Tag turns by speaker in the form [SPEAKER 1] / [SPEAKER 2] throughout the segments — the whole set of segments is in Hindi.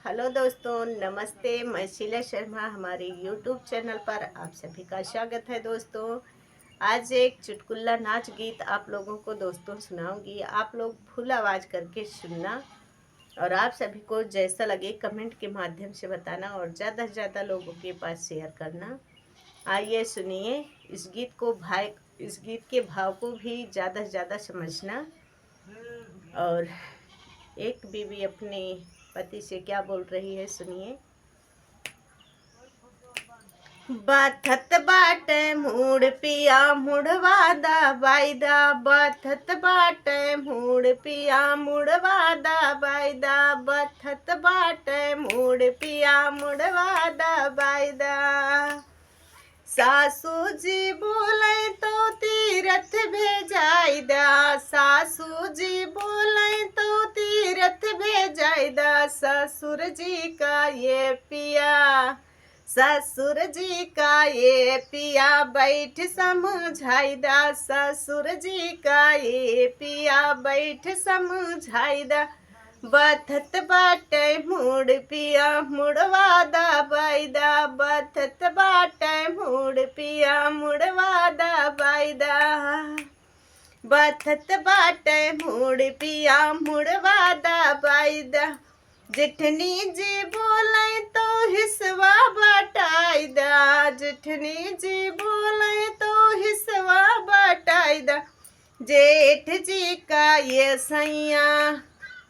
[SPEAKER 1] हेलो दोस्तों, नमस्ते। मैं शीला शर्मा, हमारे यूट्यूब चैनल पर आप सभी का स्वागत है। दोस्तों, आज एक चुटकुला नाच गीत आप लोगों को दोस्तों सुनाऊंगी। आप लोग फुल आवाज़ करके सुनना और आप सभी को जैसा लगे कमेंट के माध्यम से बताना और ज़्यादा से ज़्यादा लोगों के पास शेयर करना। आइए सुनिए इस गीत के भाव को भी ज़्यादा से ज़्यादा समझना। और एक बीवी अपने पति से क्या बोल रही है, सुनिए। बाथत बाटे मूड पिया मुड़वादा बायदा, बाथत बाटे मूड पिया मुड़वादा बायदा, बाथत बाटे मूड पिया मुड़वादा बायदा। सासू जी बोले तो तीरथ भेजाइदा, सासू जी बोले तो तीरथ भेजाइदा, ससुर जी का ये पिया, ससुर जी का ये पिया बैठ समझाइदा, ससुर जी का ये पिया बैठ समझाइदा। बथत बाटे मूड पिया मुड़वादा बायदा, बथत बाटे मूड पिया मुड़वादा बायदा, बथत बाटे मूड पिया मुड़वादा बायदा। जिठनी जी बोले तो हिस्सा बटाइदा, जिठनी जी बोले तो हिस्सा बटाइदा। जेठ जी का ये सैया,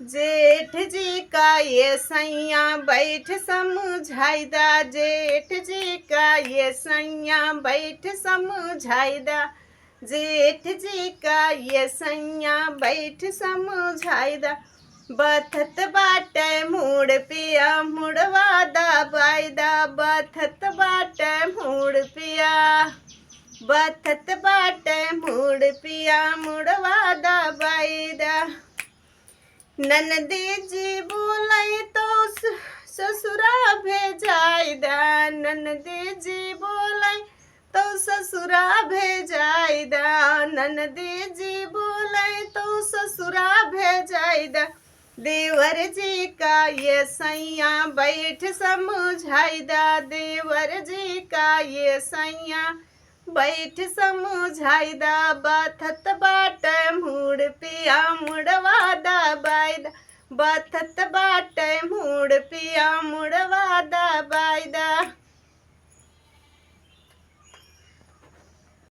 [SPEAKER 1] जेठ जी का ये सैया बैठ समझाइदा, जेठ जी का ये सैया बैठ समझाइदा, जेठ जी का ये सैया बैठ समझाइदा। बथत बाटे मूड पिया मुड़वादा बायदा, बथत बाटे मूड पिया, बथत बाटे मूड पिया मुड़वादा बायदा। ननदी जी बोले तो ससुरा भेजाइदा, ननदी जी बोले तो ससुरा भेजाइदा, ननदी जी बोले तो ससुरा भेजाइदा। देवर जी का ये सैया बैठ समझाइदा, देवर जी का ये सैया बैठ समझाइदा। बथत बाटे मूड पिया मुड़वादा बायदा, बथत बाटे मूड पिया मुड़वादा बायदा।